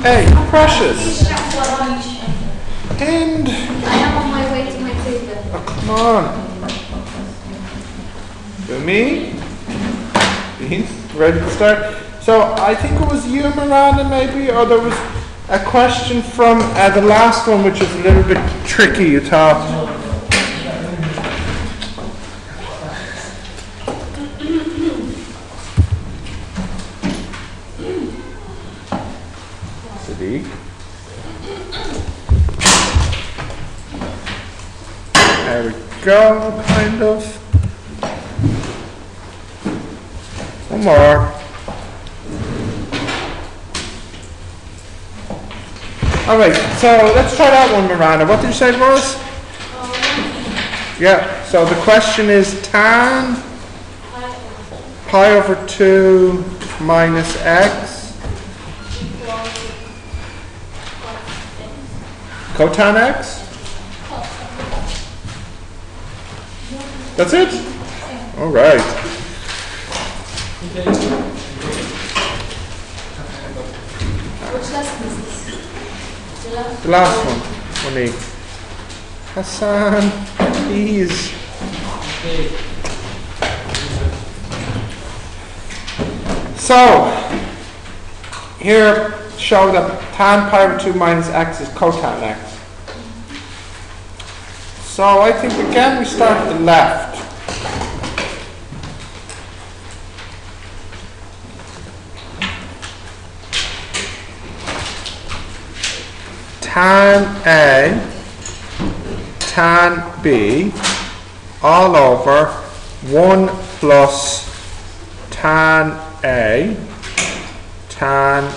Hey, Precious. And I am on my way to my table. oh, come on. To me. Bean, ready to start? So I think it was you, Miranda, maybe, or there was a question from the last one, which is a little bit tricky, you thought. Sadiq. There we go, kind of. One more. Alright, so let's try that one, Miranda. What did you say it was? Yeah, so the question is tan pi over 2 minus x cotan x? That's it? Alright. Which lesson is this? The last one, Monique. Hassan, please. So, here show that tan pi over 2 minus x is cotan x. So I think again we start at the left. Tan A, tan B, all over 1 plus tan A, tan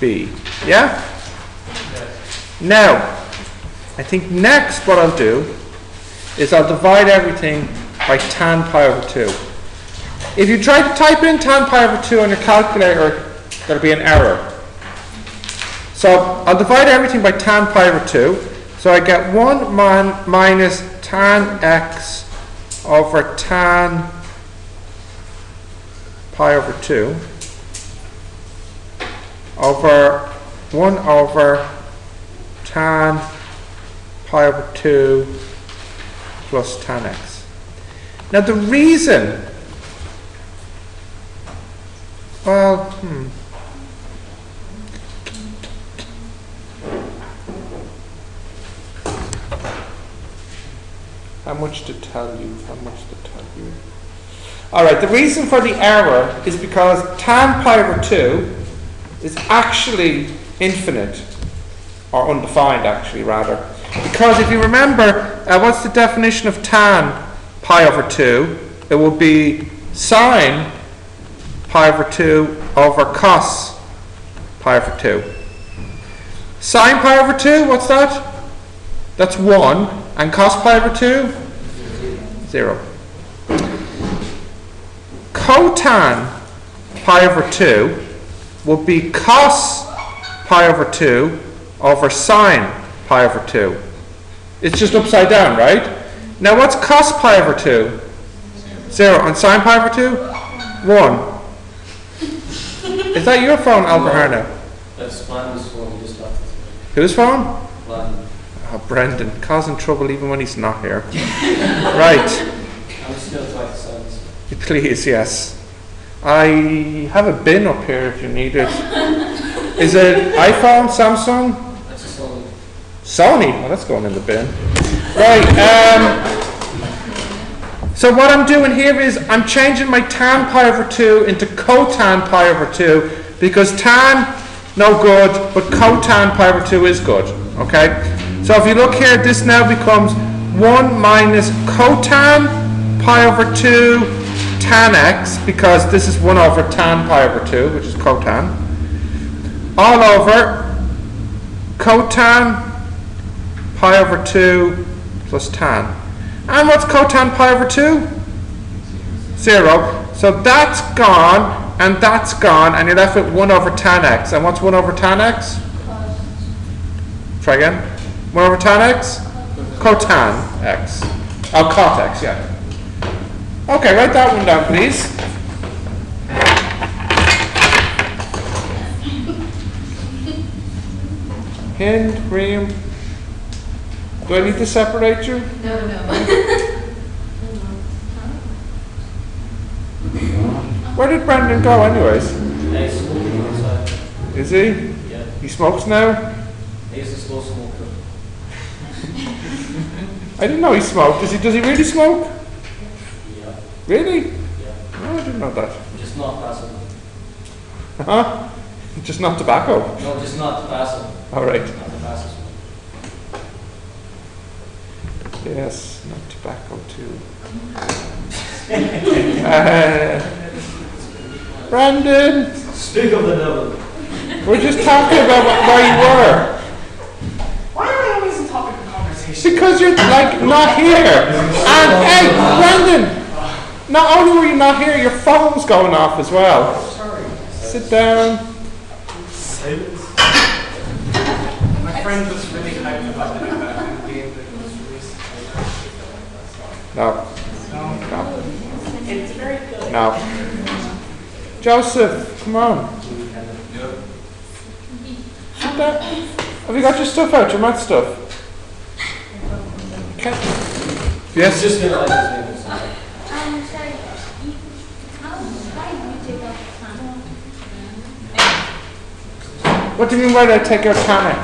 B. Yeah? Now, I think next what I'll do is I'll divide everything by tan pi over 2. If you try to type in tan pi over 2 on your calculator, there'll be an error. So I'll divide everything by tan pi over 2. So I get 1 minus tan x over tan pi over 2 over 1 over tan pi over 2 plus tan x. Now the reason, well, how much to tell you? Alright, the reason for the error is because tan pi over 2 is actually infinite, or undefined actually rather. Because if you remember, what's the definition of tan pi over 2? It will be sine pi over 2 over cos pi over 2. Sine pi over 2, what's that? That's 1. And cos pi over 2? 0. Cotan pi over 2 will be cos pi over 2 over sine pi over 2. It's just upside down, right? Now what's cos pi over 2? 0. And sine pi over 2? 1. Is that your phone, Alberhana? That's Blandon's phone. He just left it. Whose phone? Blandon. Oh, Brendan, causing trouble even when he's not here. Right. I'm still trying to send this. Please, yes. I have a bin up here if you need it. Is it iPhone, Samsung? That's a Sony. Sony? Well, that's going in the bin. Right. So what I'm doing here is I'm changing my tan pi over 2 into cotan pi over 2 because tan, no good, but cotan pi over 2 is good. Okay? So if you look here, this now becomes 1 minus cotan pi over 2 tan x, because this is 1 over tan pi over 2, which is cotan, all over cotan pi over 2 plus tan. And what's cotan pi over 2? 0. So that's gone, and that's gone, and you're left with 1 over tan x. And what's 1 over tan x? Try again. 1 over tan x? Cotan x. Oh, cot x, yeah. Okay, write that one down, please. Hind, Reem. Do I need to separate you? No, no. Where did Brendan go anyways? He's smoking outside. Is he? Yeah. He smokes now? He's a slow smoker. I didn't know he smoked. Does he really smoke? Yeah. Really? Yeah. No, I didn't know that. Just not passive. Huh? Just not tobacco. No, just not passive. Alright. Not the passive smoke. Yes, not tobacco too. Brandon, Speak of the devil. we're just talking about where you were. Why am I always the topic of conversation? Because you're like not here. And hey, Brandon, not only were you not here, your phone's going off as well. Sorry. Sit down. Silence. My friend was really hyped about the new Batman game that was released. No, No, no, it's very good. no. Joseph, come on. Sit down. Have you got your stuff out, your math stuff? Okay. He's Yes. just gonna like his name. Sorry. Why did you take off the time? What do you mean why did I take out tan x?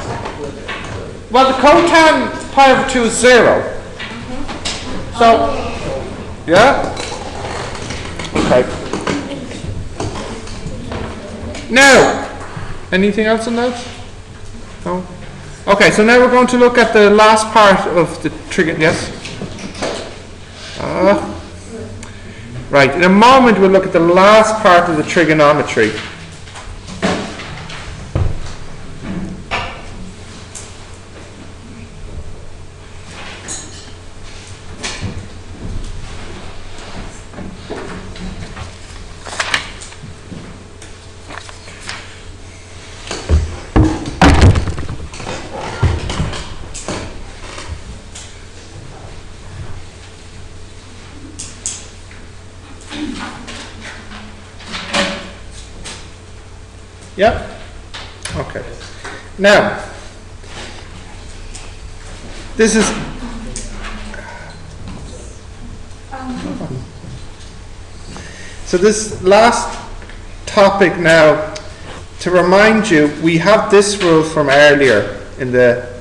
Well, the cotan pi over 2 is 0. So, yeah? Okay. Now, anything else on that? No? Okay, so now we're going to look at the last part of the trig. Yes? Right, in a moment we'll look at the last part of the trigonometry. Yep. Okay. Now, this is so this last topic now, to remind you, we have this rule from earlier in the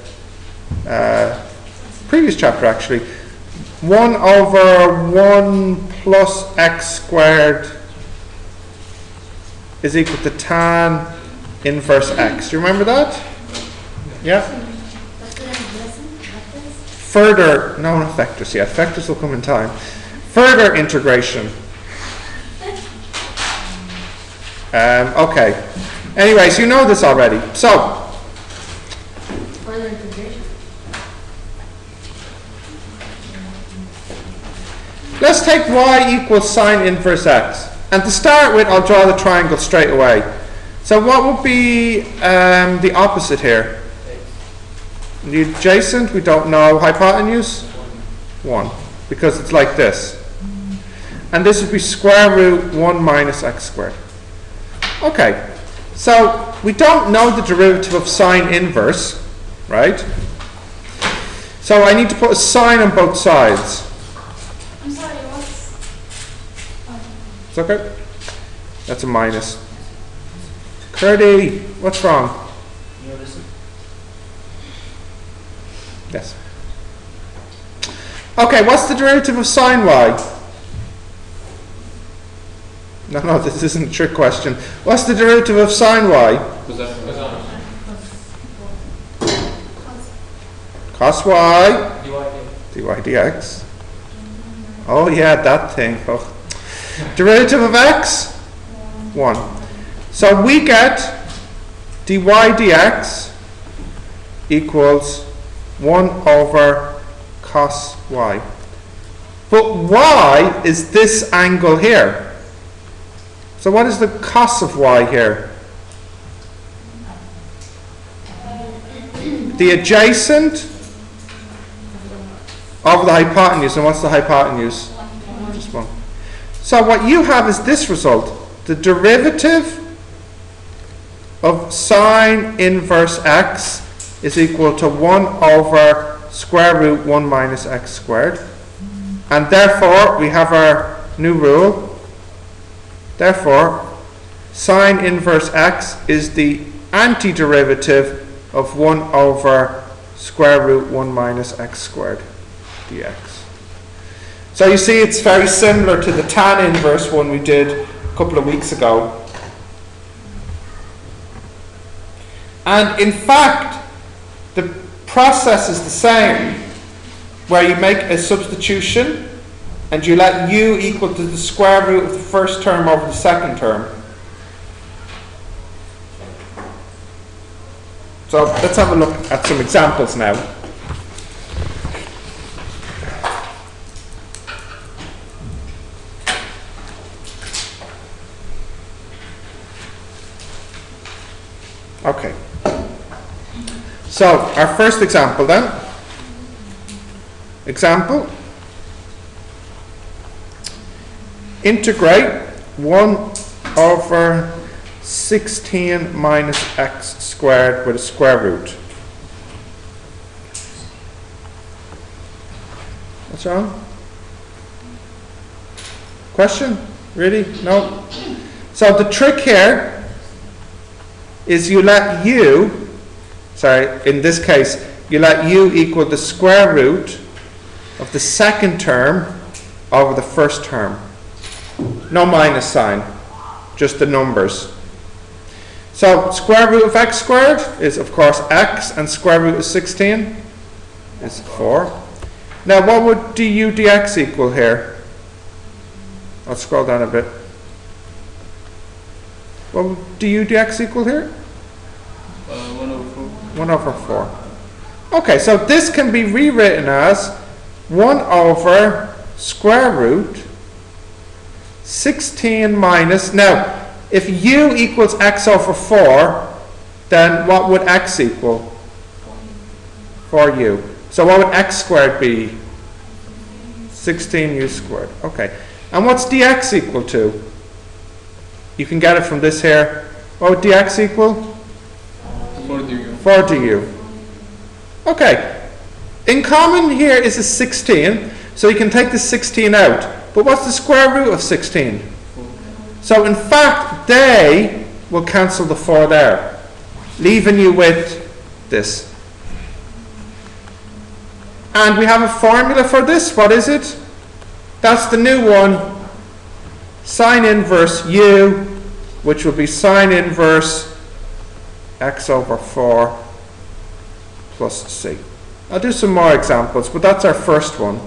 previous chapter actually. 1 over 1 plus x squared is equal to tan inverse x. Do you remember that? Yeah? Further, no, not vectors yet. Vectors will come in time. Further integration. Okay. Anyways, you know this already. So, Further integration. let's take y equals sine inverse x. And to start with, I'll draw the triangle straight away. So what would be the opposite here? The adjacent, we don't know. Hypotenuse? 1. Because it's like this. And this would be square root 1 minus x squared. Okay. So we don't know the derivative of sine inverse, right? So I need to put a sign on both sides. I'm sorry, what's... It's okay. That's a minus. Curdy, what's wrong? You know this? Yes. Okay, what's the derivative of sine y? No, this isn't a trick question. What's the derivative of sine y? Cos y dy dx. Oh yeah, that thing. Oh. Derivative of x? 1. So we get dy dx equals 1 over cos y. But y is this angle here. So what is the cos of y here? The adjacent over the hypotenuse. And what's the hypotenuse? Just 1. So what you have is this result. The derivative of sine inverse x is equal to 1 over square root 1 minus x squared. And therefore, we have our new rule. Therefore, sine inverse x is the antiderivative of 1 over square root 1 minus x squared dx. So you see it's very similar to the tan inverse one we did a couple of weeks ago. And in fact, the process is the same, where you make a substitution and you let u equal to the square root of the first term over the second term. So let's have a look at some examples now. Okay. So our first example then. Example. Integrate 1 over 16 minus x squared with a square root. What's wrong? Question? Really? No? So the trick here is you let u, in this case, you let u equal the square root of the second term over the first term. No minus sign, just the numbers. So square root of x squared is of course x, and square root of 16 is 4. Now what would du dx equal here? I'll scroll down a bit. What would du dx equal here? 1 over 4. 1 over 4. Okay, so this can be rewritten as 1 over square root 16 minus, now if u equals x over 4, then what would x equal? 4u. So what would x squared be? 16u squared. Okay. And what's dx equal to? You can get it from this here. What would dx equal? 4 du. 4 du. Okay. In common here is a 16, so you can take the 16 out. But what's the square root of 16? 4. So in fact, they will cancel the 4 there, leaving you with this. And we have a formula for this. What is it? That's the new one. Sine inverse u, which will be sine inverse x over 4 plus c. I'll do some more examples, but that's our first one.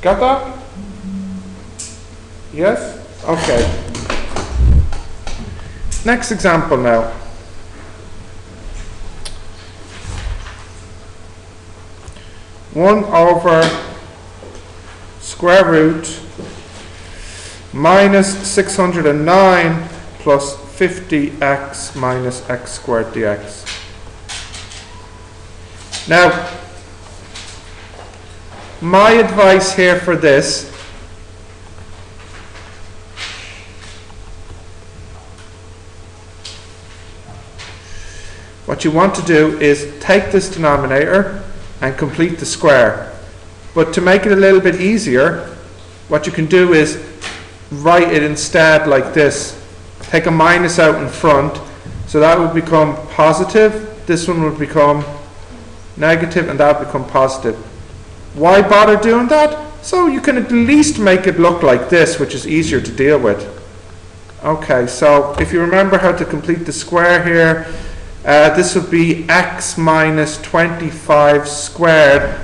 Got that? Yes? Okay. Next example now. One over square root minus 609 plus 50x minus x squared dx. Now, my advice here for this what you want to do is take this denominator and complete the square. But to make it a little bit easier, what you can do is write it instead like this. Take a minus out in front, so that would become positive, this one would become negative, and that would become positive. Why bother doing that? So you can at least make it look like this, which is easier to deal with. Okay, so if you remember how to complete the square here, this would be x minus 25 squared,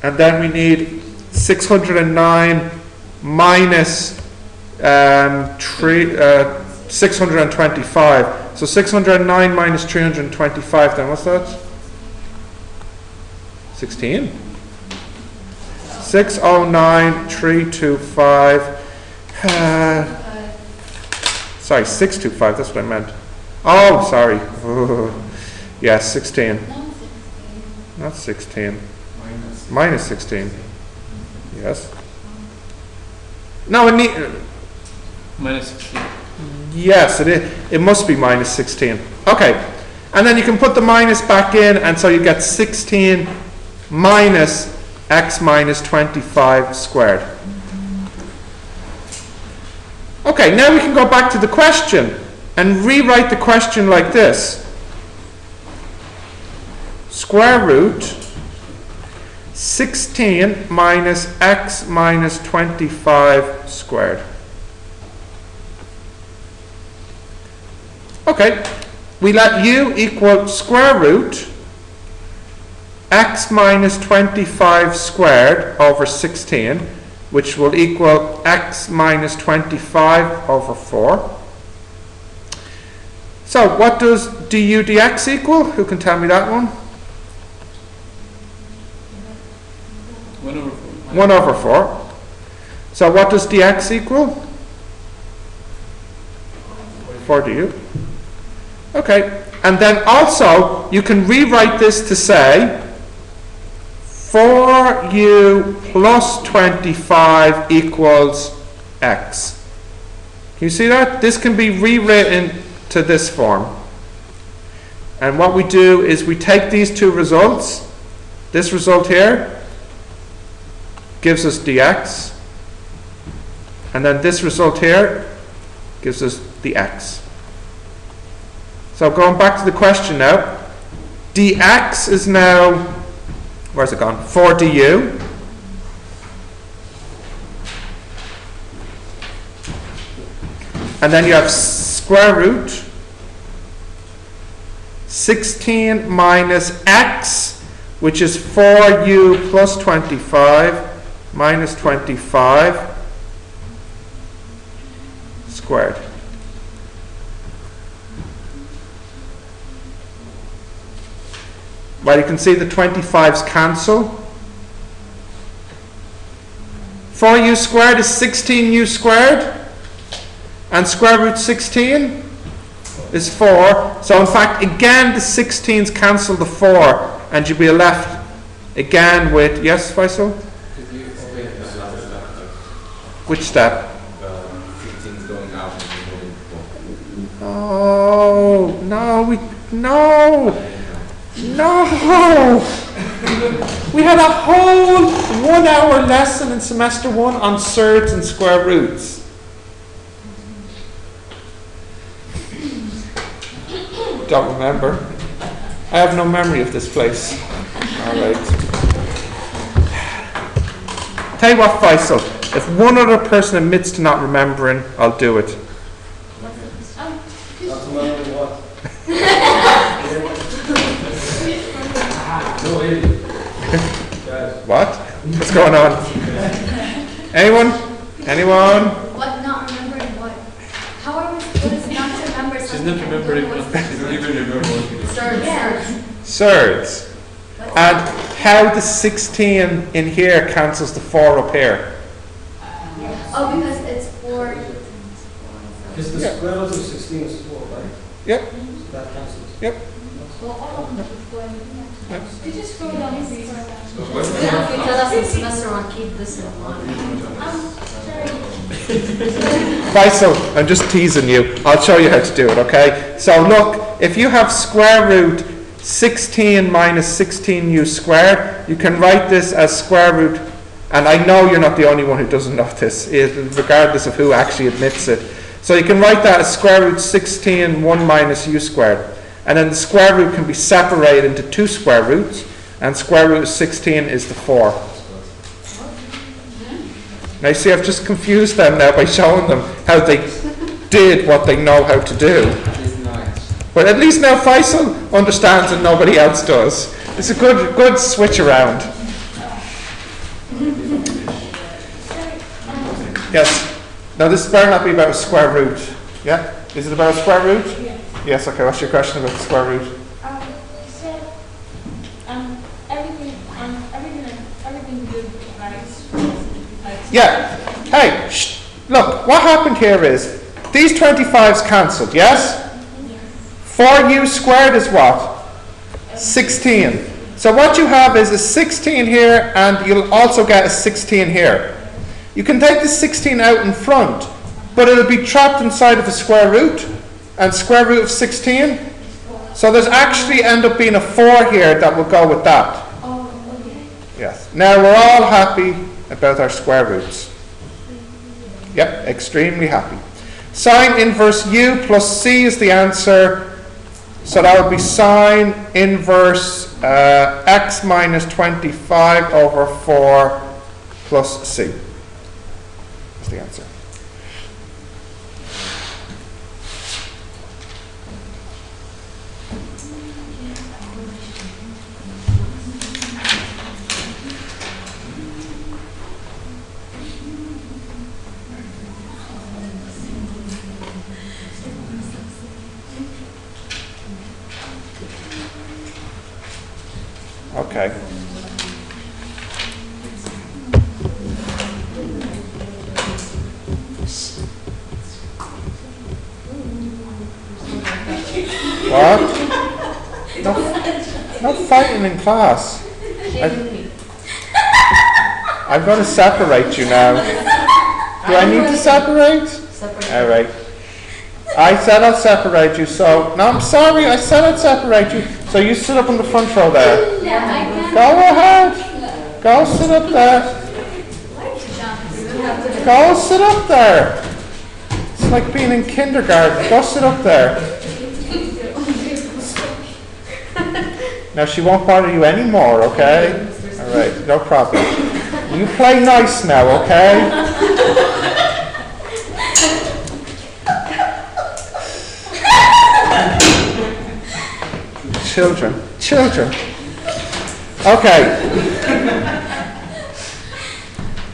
and then we need 609 minus 625. So 609 minus 325, then what's that? 16? 609,325. Sorry, 625, that's what I meant. Oh, sorry. Yeah, 16. Not 16. Minus 16. Yes. No, it need, Minus 16. yes, it is. It must be minus 16. Okay. And then you can put the minus back in, and so you get 16 minus x minus 25 squared. Okay, now we can go back to the question and rewrite the question like this. Square root 16 minus x minus 25 squared. Okay, we let u equal square root x minus 25 squared over 16, which will equal x minus 25 over 4. So what does du dx equal? Who can tell me that one? 1 over 4. 1 over 4. So what does dx equal? 4 du. Okay, and then also you can rewrite this to say 4u plus 25 equals x. Can you see that? This can be rewritten to this form. And what we do is we take these two results. This result here gives us dx. And then this result here gives us the x. So going back to the question now, dx is now, where's it gone? 4 du. And then you have square root 16 minus x, which is 4u plus 25 minus 25 squared. Well, you can see the 25s cancel. 4u squared is 16u squared, and square root 16 is 4. So in fact, again, the 16s cancel the 4, and you'll be left again with, yes, Faisal? Could you explain the last step? Which step? 16's going out and going to Oh, no, no! We had a whole 1 hour lesson in semester 1 on surds and square roots. Don't remember. I have no memory of this place. Alright. Tell you what, Faisal, if one other person admits to not remembering, I'll do it. Not to remember what? No, idiot. Guys. What? What's going on? Anyone? Anyone? What, not remembering what? How are we, what is not to remember She's something? not remembering what. She doesn't even remember what we did. Surds. Surds. And how the 16 in here cancels the 4 up here. Oh, because it's 4. Because the square root of 16 is 4, right? Yep, So that cancels. yep. Well, all of them is going. Did you scroll down to see? You tell us in semester 1, keep this in mind. Faisal, I'm just teasing you. I'll show you how to do it, okay? So look, if you have square root 16 minus 16u squared, you can write this as square root, and I know you're not the only one who doesn't know this, regardless of who actually admits it. So you can write that as square root 16 1 minus u squared. And then the square root can be separated into 2 square roots, and square root of 16 is the 4. Now you see, I've just confused them now by showing them how they did what they know how to do. It's nice. But at least now Faisal understands and nobody else does. It's a good switch around. Yes. Now this better not be about a square root. Yeah? Is it about a square root? Yes. Yes, okay. What's your question about the square root? You said every everything good, right? Yeah. Hey, look, what happened here is, these 25's cancelled, yes? 4u squared is what? 16. So what you have is a 16 here, and you'll also get a 16 here. You can take the 16 out in front, but it'll be trapped inside of a square root, and square root of 16. So there's actually end up being a 4 here that will go with that. Yes. Now we're all happy about our square roots. Yep, extremely happy. Sine inverse u plus c is the answer. So that would be sine inverse x minus 25 over 4 plus c. That's the answer. Okay. What? No fighting in class. I've got to separate you now. Do I need to separate? All right. I said I'll separate you, so... No, I'm sorry, I said I'd separate you. So you sit up in the front row there. Go ahead. Go sit up there. Go sit up there. It's like being in kindergarten. Go sit up there. Now she won't bother you anymore, okay? All right, no problem. You play nice now, okay? Children. Okay.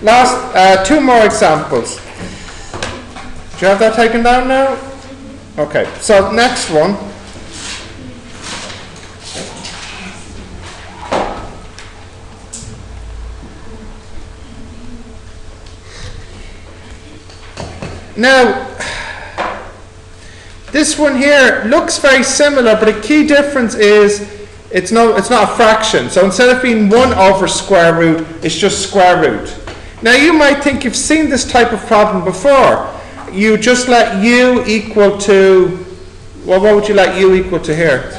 Last, two more examples. Do you have that taken down now? Okay, so next one. Now, this one here looks very similar, but a key difference is it's not a fraction. So instead of being 1 over square root, it's just square root. Now you might think you've seen this type of problem before. You just let u equal to, well, what would you let u equal to here?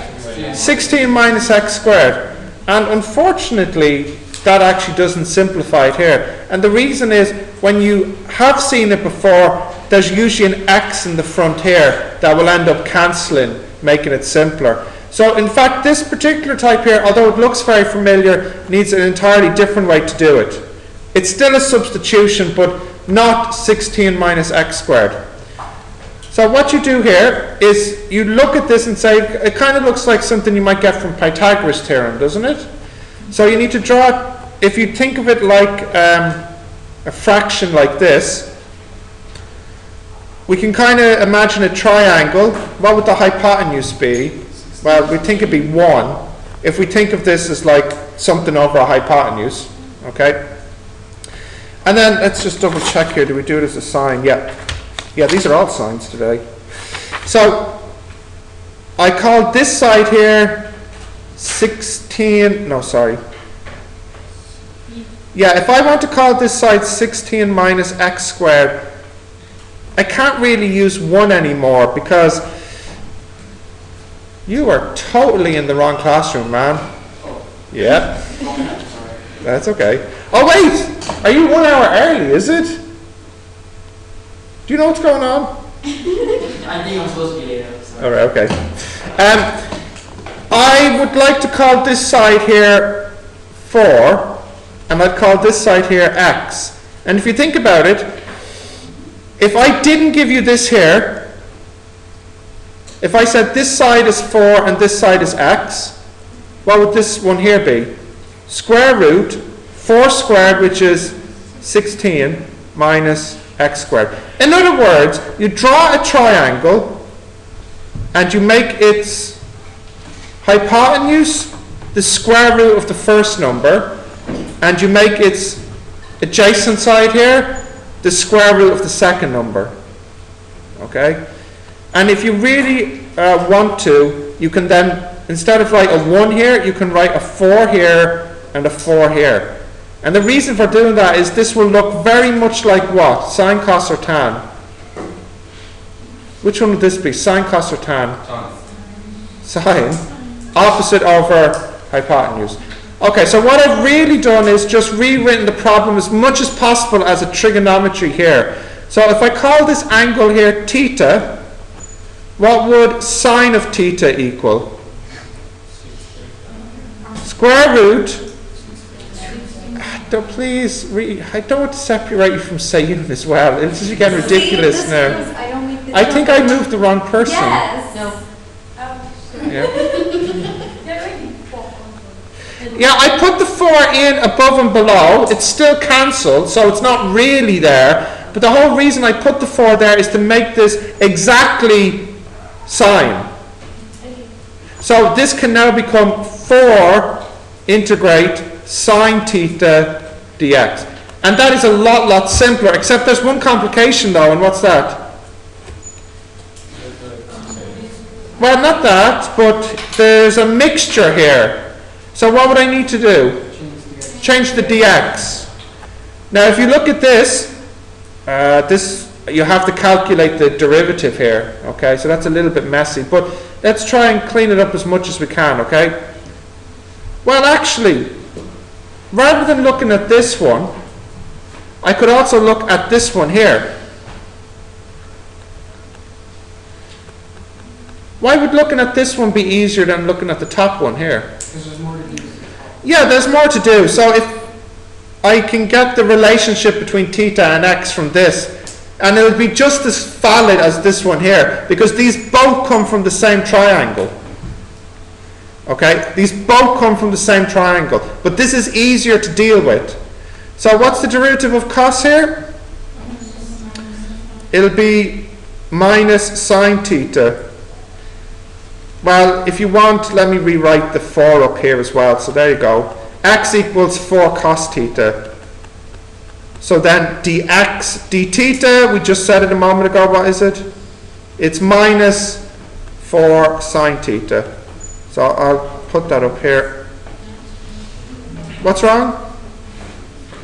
16 minus x squared. And unfortunately, that actually doesn't simplify it here. And the reason is, when you have seen it before, there's usually an x in the front here that will end up cancelling, making it simpler. So in fact, this particular type here, although it looks very familiar, needs an entirely different way to do it. It's still a substitution, but not 16 minus x squared. So what you do here is you look at this and say, it kind of looks like something you might get from Pythagoras Theorem, doesn't it? So you need to draw, if you think of it like a fraction like this, we can kind of imagine a triangle. What would the hypotenuse be? Well, we think it'd be 1. If we think of this as like something over a hypotenuse, okay? And then let's just double check here. Do we do it as a sine? Yeah. Yeah, these are all sines today. So I call this side here 16, no, sorry. Yeah, if I want to call this side 16 minus x squared, I can't really use 1 anymore because you are totally in the wrong classroom, man. Yeah. That's okay. Oh, wait! Are you 1 hour early, is it? Do you know what's going on? I think I'm supposed to be later. All right, okay. I would like to call this side here 4, and I'd call this side here x. And if you think about it, if I didn't give you this here, if I said this side is 4 and this side is x, what would this one here be? Square root 4 squared, which is 16, minus x squared. In other words, you draw a triangle and you make its hypotenuse the square root of the first number, and you make its adjacent side here the square root of the second number. Okay? And if you really want to, you can then, instead of write a 1 here, you can write a 4 here and a 4 here. And the reason for doing that is this will look very much like what? Sine, cos, or tan? Which one would this be? Sine, cos, or tan? Sine. Opposite over hypotenuse. Okay, so what I've really done is just rewritten the problem as much as possible as a trigonometry here. So if I call this angle here theta, what would sine of theta equal? Square root. Please, I don't want to separate you from saying as well. It's just getting ridiculous See, now. I don't make this I think I moved the wrong person. Yes. No. Yeah. Yeah, Yeah, I put the 4 in above and below. It's still cancelled, so it's not really there. But the whole reason I put the 4 there is to make this exactly sine. So this can now become 4 integrate sine theta dx. And that is a lot simpler, except there's one complication though, and what's that? Well, not that, but there's a mixture here. So what would I need to do? Change the dx. Now if you look at this, you have to calculate the derivative here, okay? So that's a little bit messy, but let's try and clean it up as much as we can, okay? Well, actually, rather than looking at this one, I could also look at this one here. Why would looking at this one be easier than looking at the top one here? Because there's more to do. Yeah, there's more to do. So if I can get the relationship between theta and x from this, and it'll be just as valid as this one here, because these both come from the same triangle. Okay, these both come from the same triangle, but this is easier to deal with. So what's the derivative of cos here? It'll be minus sine theta. Well, if you want, let me rewrite the 4 up here as well. So there you go. X equals 4 cos theta. So then dx d theta, we just said it a moment ago, what is it? It's minus 4 sine theta. So I'll put that up here. What's wrong?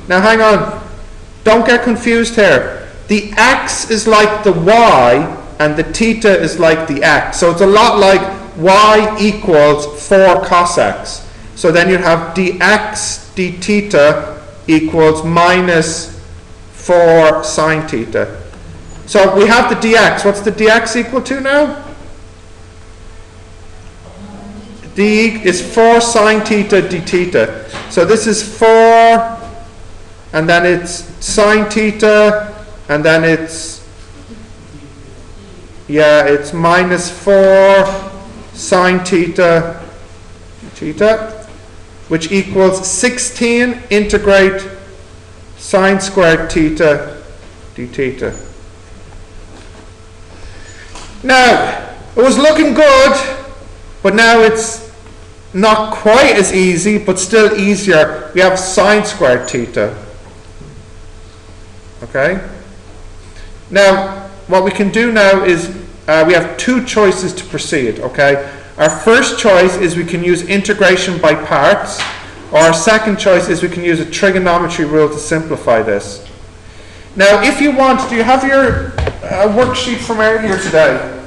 Now hang on. Don't get confused here. The x is like the y and the theta is like the x. So it's a lot like y equals 4 cos x. So then you have dx d theta equals minus 4 sine theta. So we have the dx. What's the dx equal to now? D is 4 sine theta d theta. So this is 4, and then it's sine theta, and then it's, it's minus 4 sine theta, which equals 16 integrate sine squared theta d theta. Now, it was looking good, but now it's not quite as easy, but still easier. We have sine squared theta. Okay? Now, what we can do now is we have 2 choices to proceed, okay? Our first choice is we can use integration by parts, or our second choice is we can use a trigonometry rule to simplify this. Now, if you want, do you have your worksheet from earlier today?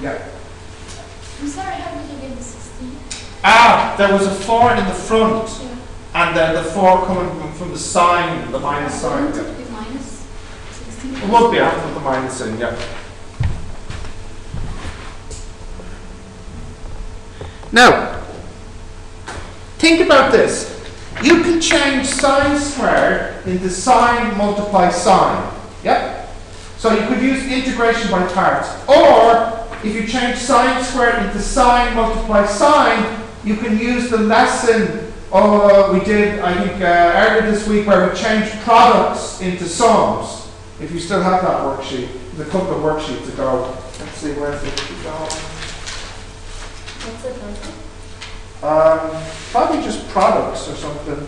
Yeah. I'm sorry, how did you get the 16? There was a 4 in the front, and then the 4 coming from the sign, the minus sign. Wouldn't it be minus 16? It would be after the minus in, yeah. Now, think about this. You can change sine squared into sine multiply sine. Yeah? So you could use integration by parts. Or, if you change sine squared into sine multiply sine, you can use the lesson we did, I think, earlier this week, where we changed products into sums. If you still have that worksheet. There's a couple of worksheets ago. Let's see, where's it going? What's the first Probably just products or something.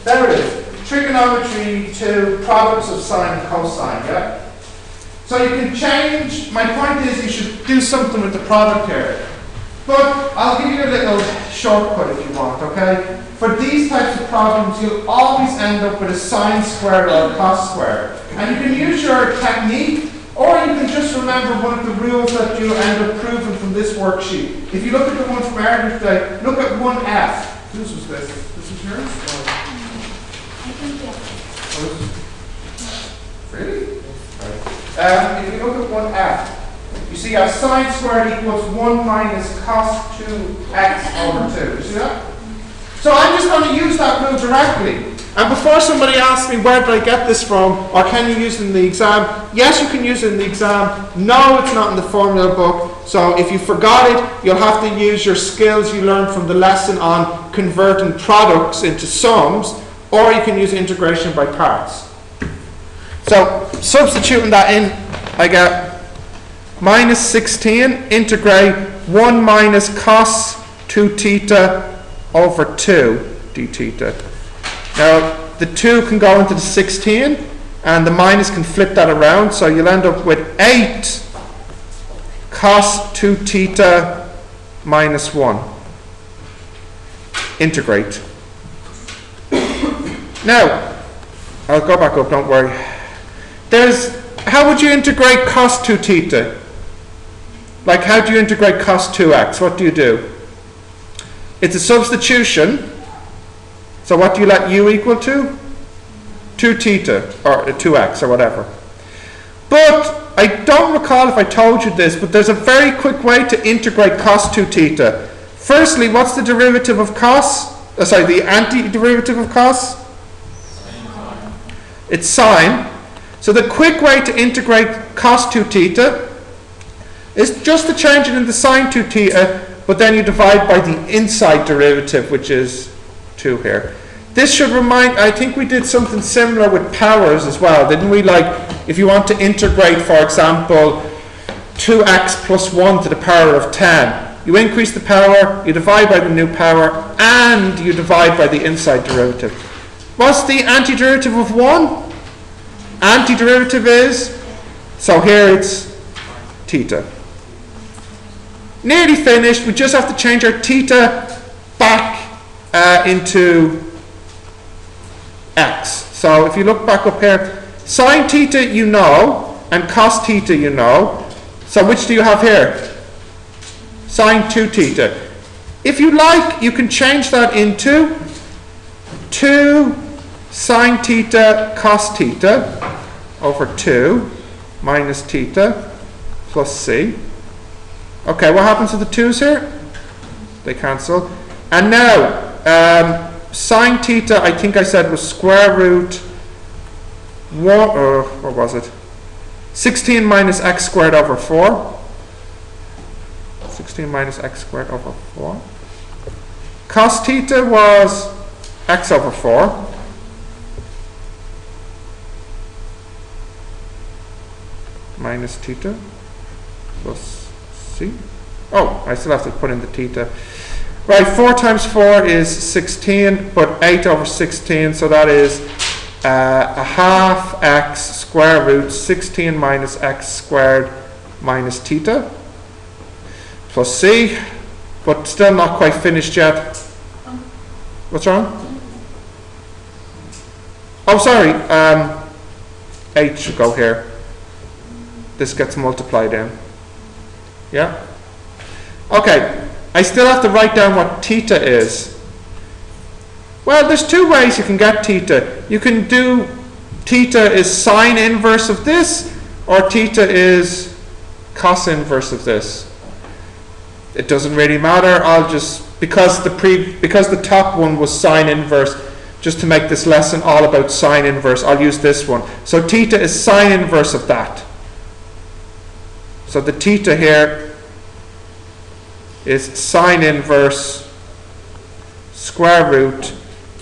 There it is. Trigonometry to products of sine and cosine, yeah? So you can change, my point is you should do something with the product here. But I'll give you a little shortcut if you want, okay? For these types of problems, you'll always end up with a sine squared or a cos squared. And you can use your technique, or you can just remember one of the rules that you end up proving from this worksheet. If you look at the one from earlier today, look at 1F. Whose was this? This was yours? I think, yeah. Really? Right. If you look at 1F, you see our sine squared equals 1 minus cos 2x over 2. You see that? So I'm just going to use that rule directly. And before somebody asks me where did I get this from, or can you use it in the exam? Yes, you can use it in the exam. No, it's not in the formula book. So if you forgot it, you'll have to use your skills you learned from the lesson on converting products into sums, or you can use integration by parts. So substituting that in, I get minus 16 integrate 1 minus cos 2 theta over 2 d theta. Now the 2 can go into the 16 and the minus can flip that around, so you'll end up with 8 cos 2 theta minus 1. Integrate. Now, I'll go back up, don't worry. How would you integrate cos 2 theta? Like, how do you integrate cos 2x? What do you do? It's a substitution. So what do you let u equal to? 2 theta, or 2x, or whatever. But, I don't recall if I told you this, but there's a very quick way to integrate cos 2 theta. Firstly, what's the derivative of cos? The antiderivative of cos? It's sine. So the quick way to integrate cos 2 theta is just to change it into sine 2 theta, but then you divide by the inside derivative, which is 2 here. This should remind, I think we did something similar with powers as well, didn't we? Like, if you want to integrate, for example, 2x plus 1 to the power of 10, you increase the power, you divide by the new power, and you divide by the inside derivative. What's the antiderivative of 1? Antiderivative is, so here it's theta. Nearly finished, we just have to change our theta back into x. So if you look back up here, sine theta you know, and cos theta you know. So which do you have here? Sine 2 theta. If you like, you can change that into 2 sine theta cos theta over 2 minus theta plus c. Okay, what happens to the 2's here? They cancel. And now, sine theta, I think I said was square root 1, or what was it? 16 minus x squared over 4. 16 minus x squared over 4. Cos theta was x over 4. Minus theta plus c. Oh, I still have to put in the theta. Right, 4 times 4 is 16, but 8 over 16, so that is a half x square root 16 minus x squared minus theta plus c, but still not quite finished yet. What's wrong? Oh, sorry, 8 should go here. This gets multiplied in. Yeah? Okay, I still have to write down what theta is. Well, there's 2 ways you can get theta. You can do theta is sine inverse of this, or theta is cos inverse of this. It doesn't really matter. I'll just, because the top one was sine inverse, just to make this lesson all about sine inverse, I'll use this one. So theta is sine inverse of that. So the theta here is sine inverse square root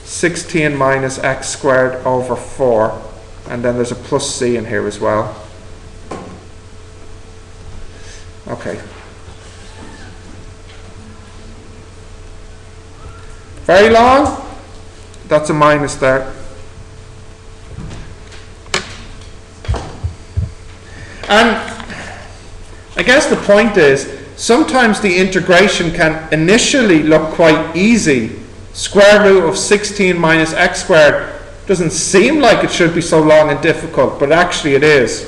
16 minus x squared over 4. And then there's a plus c in here as well. Okay. Very long? That's a minus there. And I guess the point is, sometimes the integration can initially look quite easy. Square root of 16 minus x squared doesn't seem like it should be so long and difficult, but actually it is.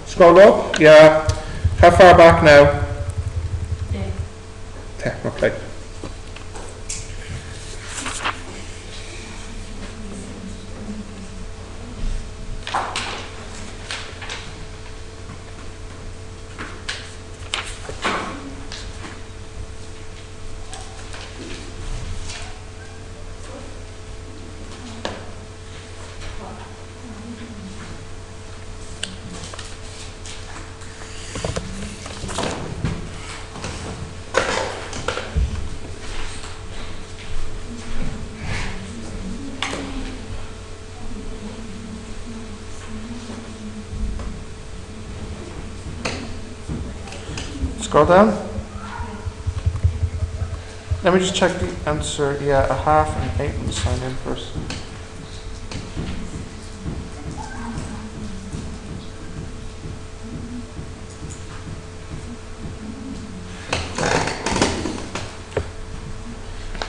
Scroll up? Yeah. How far back now? 10. Okay. Scroll down. Let me just check the answer. Yeah, a half and 8 with the sign inverse.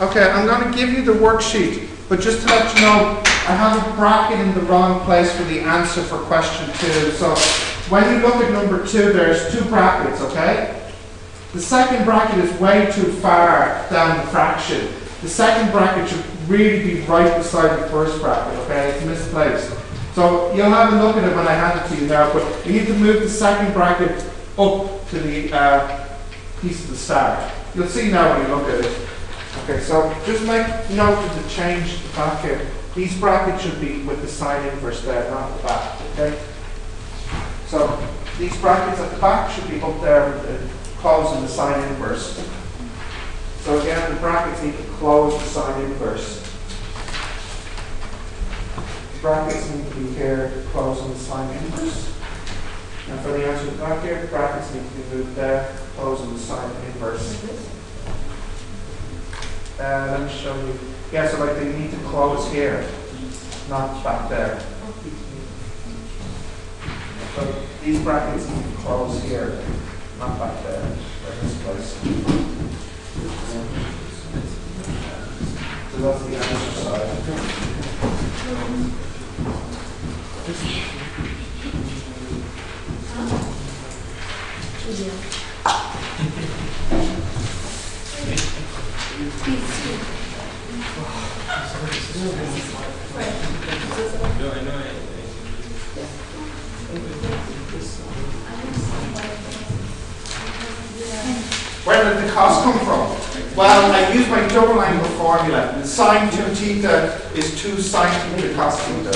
Okay, I'm going to give you the worksheet, but just to let you know, I have a bracket in the wrong place for the answer for question 2. So when you look at number 2, there's 2 brackets, okay? The second bracket is way too far down the fraction. The second bracket should really be right beside the first bracket, okay? It's misplaced. So you'll have a look at it when I hand it to you now, but you need to move the second bracket up to the piece of the start. You'll see now when you look at it. Okay, so just make note of the change back here. These brackets should be with the sign inverse there, not the back, okay? So these brackets at the back should be up there with the close in the sign inverse. So again, the brackets need to close the sign inverse. The brackets need to be here, closing the sign inverse. And for the answer back here, the brackets need to be moved there, closing the sign inverse. Let me show you. Yeah, so like they need to close here, not back there. So these brackets need to close here, not back there, or this place. So that's the answer side. Where did the cos come from? Well, I used my double angle formula. Sine 2 theta is 2 sine theta cos theta.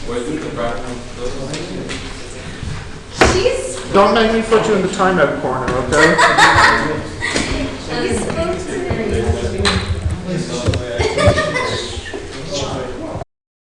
Where did the bracket? She's Don't make me put you in the timeout corner, okay?